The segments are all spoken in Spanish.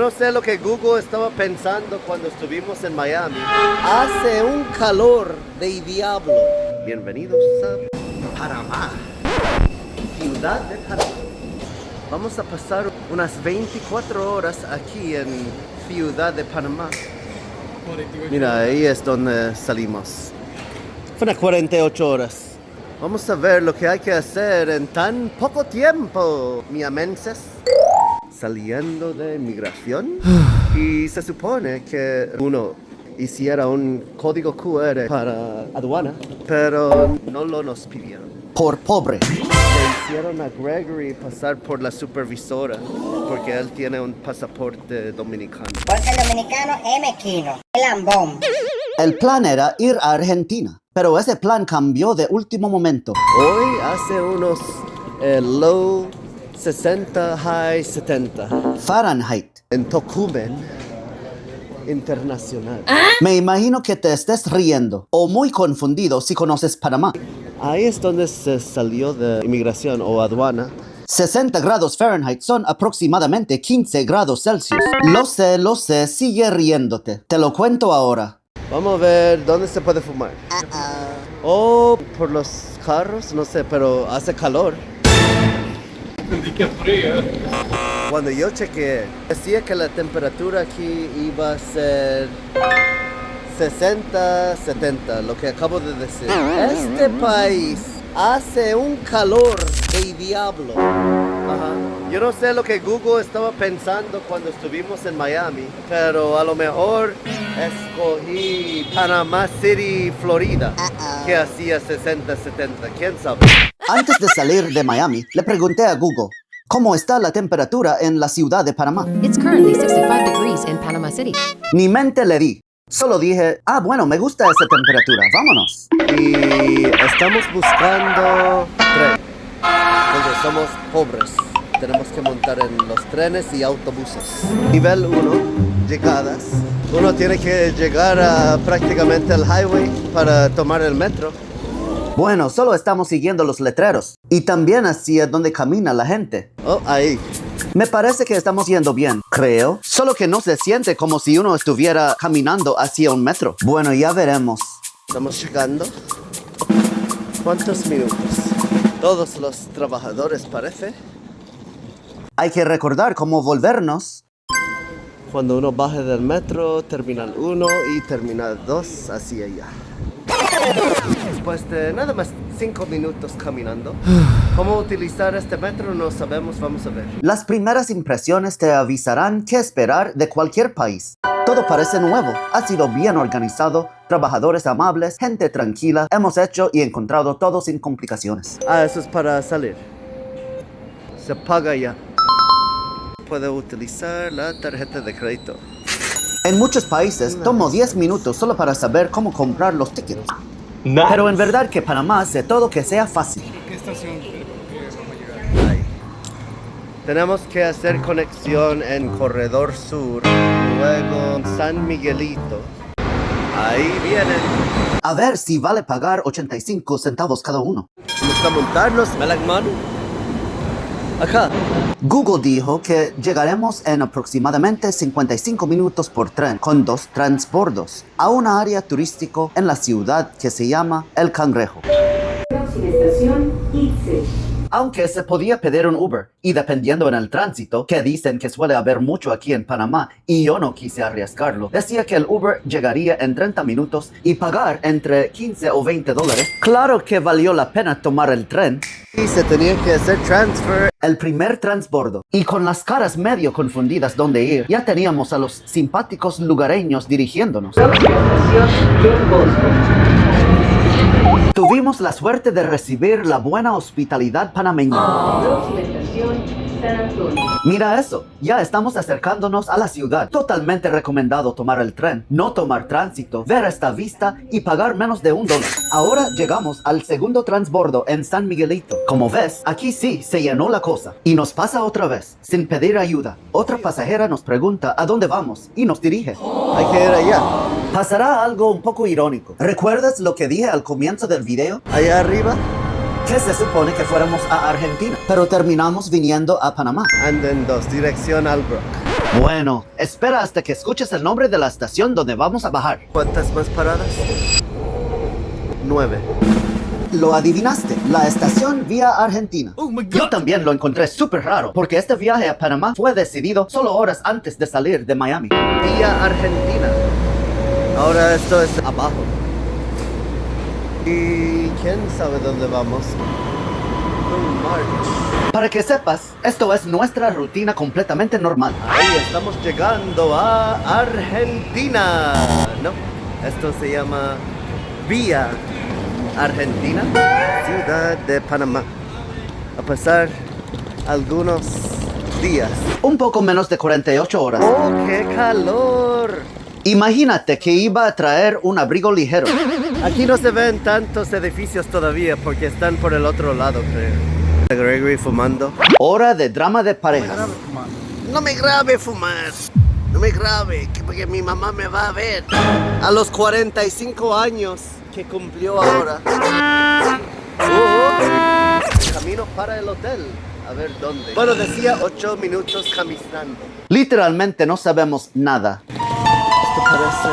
no sé lo que Google estaba pensando cuando estuvimos en Miami. Hace un calor de diablo. Bienvenidos a Panamá, ciudad de Panamá. Vamos a pasar unas 24 horas aquí en Ciudad de Panamá. Mira, ahí es donde salimos. Fue unas 48 horas. Vamos a ver lo que hay que hacer en tan poco tiempo, miamenses. Saliendo de inmigración y se supone que uno hiciera un código QR para aduana, pero no lo nos pidieron. Por pobre. Le hicieron a Gregory pasar por la supervisora porque él tiene un pasaporte dominicano. Porque el dominicano es mezquino, el lambón. El plan era ir a Argentina, pero ese plan cambió de último momento. Hoy hace unos low 60, high 70. Fahrenheit. En Tocumen Internacional. Me imagino que te estés riendo o muy confundido si conoces Panamá. Ahí es donde se salió de inmigración o aduana. 60 grados Fahrenheit son aproximadamente 15 grados Celsius. Lo sé, sigue riéndote. Te lo cuento ahora. Vamos a ver dónde se puede fumar. O por los carros, no sé, pero hace calor. ¡Qué frío! Cuando yo chequeé, decía que la temperatura aquí iba a ser 60, 70, lo que acabo de decir. Este país hace un calor de diablo. Ajá. Yo no sé lo que Google estaba pensando cuando estuvimos en Miami, pero a lo mejor escogí Panama City, Florida, que hacía 60, 70, quién sabe. Antes de salir de Miami, le pregunté a Google, ¿cómo está la temperatura en la ciudad de Panamá? It's currently 65 degrees in Panama City. Ni mente le di. Solo dije, bueno, me gusta esa temperatura, vámonos. Y estamos buscando tren, porque somos pobres. Tenemos que montar en los trenes y autobuses. Nivel 1, llegadas. Uno tiene que llegar a prácticamente el highway para tomar el metro. Bueno, solo estamos siguiendo los letreros. Y también hacia donde camina la gente. Oh, ahí. Me parece que estamos yendo bien, creo. Solo que no se siente como si uno estuviera caminando hacia un metro. Bueno, ya veremos. Estamos llegando. ¿Cuántos minutos? Todos los trabajadores, parece. Hay que recordar cómo volvernos. Cuando uno baje del metro, terminal 1 y terminal 2, hacia allá. Después de nada más 5 minutos caminando. ¿Cómo utilizar este metro? No sabemos, vamos a ver. Las primeras impresiones te avisarán qué esperar de cualquier país. Todo parece nuevo, ha sido bien organizado, trabajadores amables, gente tranquila. Hemos hecho y encontrado todo sin complicaciones. Eso es para salir. Se paga ya. Puede utilizar la tarjeta de crédito. En muchos países tomo 10 minutos solo para saber cómo comprar los tickets. Nice. Pero en verdad que Panamá hace todo que sea fácil. ¿Qué estación vamos a llegar? Ahí. Tenemos que hacer conexión en Corredor Sur, luego San Miguelito. Ahí vienen. A ver si vale pagar 85 centavos cada uno. Vamos a montarnos, Melagman. Acá. Google dijo que llegaremos en aproximadamente 55 minutos por tren con 2 transbordos a una área turístico en la ciudad que se llama El Cangrejo. Próxima estación, Itze. Aunque se podía pedir un Uber y dependiendo en el tránsito, que dicen que suele haber mucho aquí en Panamá y yo no quise arriesgarlo, decía que el Uber llegaría en 30 minutos y pagar entre 15 o 20 dólares. Claro que valió la pena tomar el tren. Y se tenía que hacer transfer. El primer transbordo, y con las caras medio confundidas donde ir, ya teníamos a los simpáticos lugareños dirigiéndonos. Próxima estación, John Bosco. Tuvimos la suerte de recibir la buena hospitalidad panameña. Próxima estación, San Antonio. Mira eso, ya estamos acercándonos a la ciudad. Totalmente recomendado tomar el tren, no tomar tránsito, ver esta vista y pagar menos de $1. Ahora llegamos al segundo transbordo en San Miguelito. Como ves, aquí sí se llenó la cosa. Y nos pasa otra vez, sin pedir ayuda. Otra pasajera nos pregunta a dónde vamos y nos dirige. Hay que ir allá. Pasará algo un poco irónico. ¿Recuerdas lo que dije al comienzo del video? Allá arriba. Que se supone que fuéramos a Argentina, pero terminamos viniendo a Panamá. Anden 2, dirección Albrook. Bueno, espera hasta que escuches el nombre de la estación donde vamos a bajar. ¿Cuántas más paradas? 9. Lo adivinaste, la estación Vía Argentina. Yo también lo encontré súper raro, porque este viaje a Panamá fue decidido solo horas antes de salir de Miami. Vía Argentina. Ahora esto es abajo. ¿Y quién sabe dónde vamos? March. Para que sepas, esto es nuestra rutina completamente normal. Ahí estamos llegando a Argentina. No, esto se llama Vía Argentina, ciudad de Panamá. A pasar algunos días. Un poco menos de 48 horas. ¡Oh, qué calor! Imagínate que iba a traer un abrigo ligero. Aquí no se ven tantos edificios todavía porque están por el otro lado, creo. Gregory fumando. Hora de drama de parejas. No me grabe fumar. No me grabe, porque mi mamá me va a ver. A los 45 años que cumplió ahora. Camino para el hotel. A ver dónde. Bueno, decía 8 minutos caminando. Literalmente no sabemos nada. Esto parece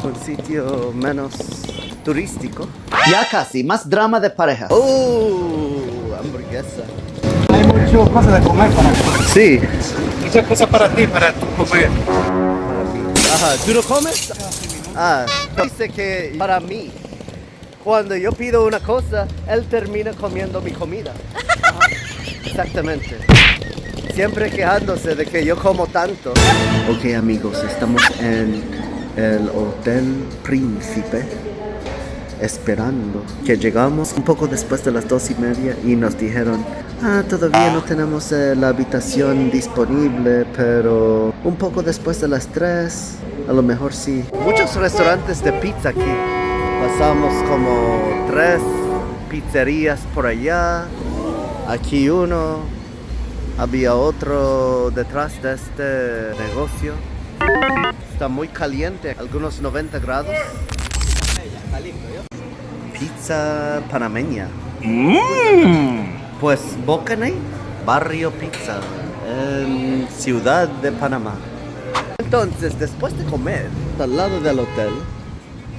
un sitio menos turístico. Ya casi, más drama de parejas. Hamburguesa. Hay muchas cosas de comer para acá. Sí. Muchas cosas para ti, para tu comer. Ajá, ¿tú no comes? Dice que para mí, cuando yo pido una cosa, él termina comiendo mi comida. Ajá. Exactamente. Siempre quejándose de que yo como tanto. Ok, amigos, estamos en el Hotel Príncipe, esperando que llegamos un poco después de las 2:30 y nos dijeron, todavía no tenemos la habitación disponible, pero un poco después de las 3, a lo mejor sí. Muchos restaurantes de pizza aquí. Pasamos como 3 pizzerías por allá, aquí uno, había otro detrás de este negocio. Está muy caliente, algunos 90 grados. Pizza panameña. Pues Bocanay, Barrio Pizza, en Ciudad de Panamá. Entonces, después de comer, al lado del hotel,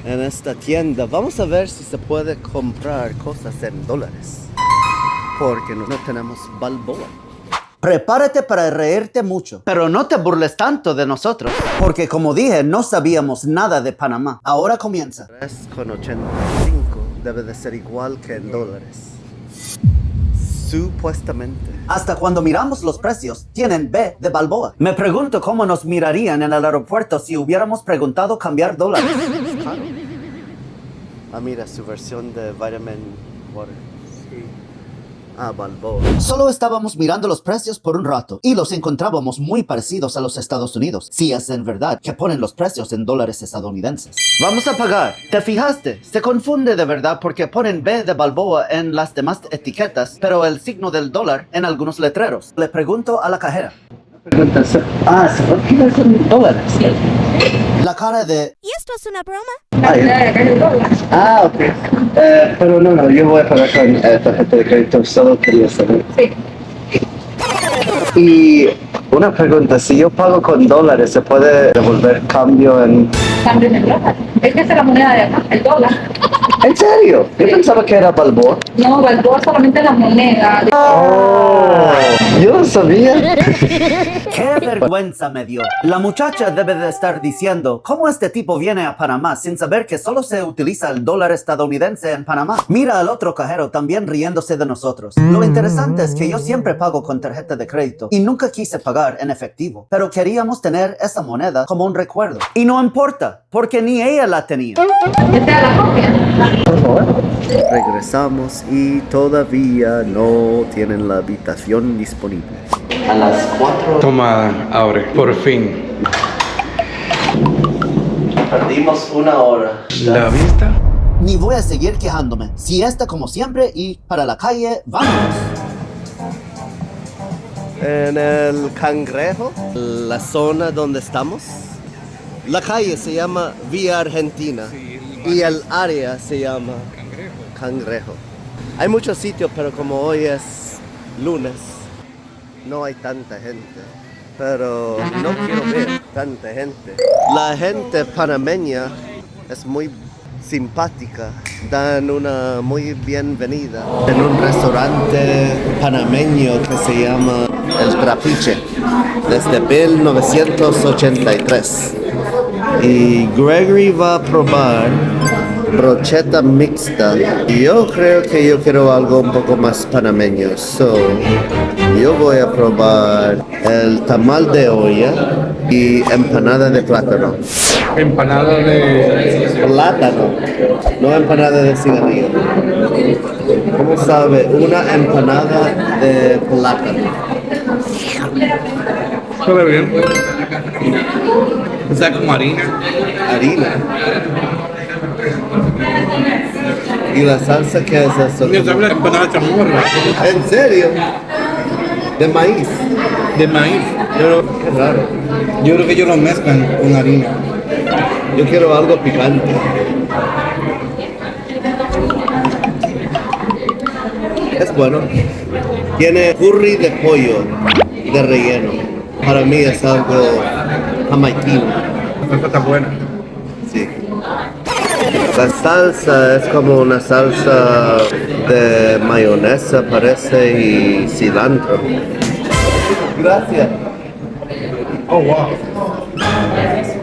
en esta tienda, vamos a ver si se puede comprar cosas en dólares. Porque no tenemos Balboa. Prepárate para reírte mucho, pero no te burles tanto de nosotros, porque como dije, no sabíamos nada de Panamá. Ahora comienza. 3,85 debe de ser igual que en dólares. Supuestamente. Hasta cuando miramos los precios, tienen B de Balboa. Me pregunto cómo nos mirarían en el aeropuerto si hubiéramos preguntado cambiar dólares. Es caro. Mira, su versión de Vitamin Water. Balboa. Solo estábamos mirando los precios por un rato y los encontrábamos muy parecidos a los Estados Unidos, si es en verdad que ponen los precios en dólares estadounidenses. Vamos a pagar. ¿Te fijaste? Se confunde de verdad porque ponen B de Balboa en las demás etiquetas, pero el signo del dólar en algunos letreros. Le pregunto a la cajera. ¿por qué son dólares? La cara de... ¿Y esto es una broma? ok. Pero no, yo voy a pagar con tarjeta de crédito, solo quería saber. Sí. Y una pregunta, si yo pago con dólares, ¿se puede devolver cambio en...? Cambio en dólar. Es que esa es la moneda de acá, el dólar. ¿En serio? Yo pensaba que era Balboa. No, Balboa es solamente la moneda. Yo no sabía. ¡Qué vergüenza me dio! La muchacha debe de estar diciendo, ¿cómo este tipo viene a Panamá sin saber que solo se utiliza el dólar estadounidense en Panamá? Mira al otro cajero también riéndose de nosotros. Lo interesante es que yo siempre pago con tarjeta de crédito y nunca quise pagar en efectivo, pero queríamos tener esa moneda como un recuerdo. Y no importa, porque ni ella la tenía. Esta es la copia. Regresamos y todavía no tienen la habitación disponible. A las 4 Toma, abre, por fin. Perdimos 1 hora. ¿La vista? ni voy a seguir quejándome. Siesta como siempre y para la calle, vámonos. En el Cangrejo, la zona donde estamos, la calle se llama Vía Argentina y el área se llama Cangrejo. Hay muchos sitios, pero como hoy es lunes, no hay tanta gente, pero no quiero ver tanta gente. La gente panameña es muy simpática, dan una muy bienvenida en un restaurante panameño que se llama El Trapiche desde 1983. Y Gregory va a probar brocheta mixta. Y yo creo que yo quiero algo un poco más panameño. So, yo voy a probar el tamal de olla y empanada de plátano. Empanada de... Plátano, no empanada de cigarrillo. ¿Cómo sabe? Una empanada de plátano. Sabe bien. O sea, como harina. Harina. ¿Y la salsa qué es eso? Me sabe la empanada de chamorro. ¿En serio? ¿De maíz? De maíz. Pero Qué raro. yo creo que ellos lo mezclan con harina. Yo quiero algo picante. Es bueno. Tiene curry de pollo de relleno. Para mí es algo jamaiquino. La salsa está buena. Sí. La salsa es como una salsa de mayonesa, parece, y cilantro. Gracias. Oh, wow.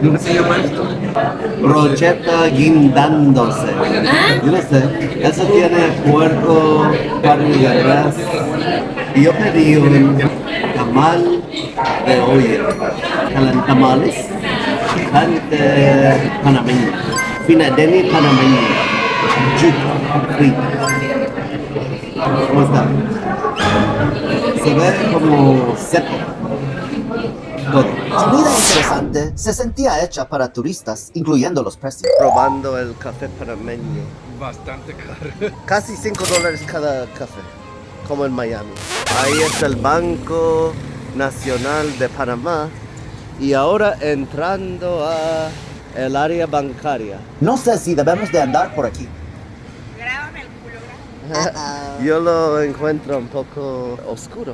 ¿Cómo se llama esto? Brocheta guindándose. Yo no sé. Eso tiene puerco, carne de res. Y yo pedí un tamal de olla. Tamales. Picante panameño. Finadeni panameño. Yuca frita. ¿Cómo está? Se ve como seco. Todo. Comida interesante, se sentía hecha para turistas, incluyendo los precios. Probando el café panameño. Bastante caro. Casi $5 cada café, como en Miami. Ahí está el Banco Nacional de Panamá. Y ahora entrando a el área bancaria. No sé si debemos de andar por aquí. Yo lo encuentro un poco oscuro.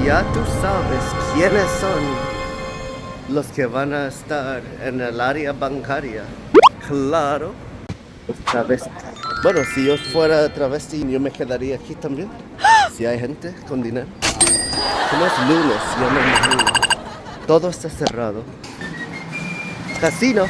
Ya tú sabes quiénes son los que van a estar en el área bancaria. Claro, los travestis. Bueno, si yo fuera travesti, yo me quedaría aquí también. Si hay gente con dinero. Como es lunes, yo me imagino. Todo está cerrado. Casino.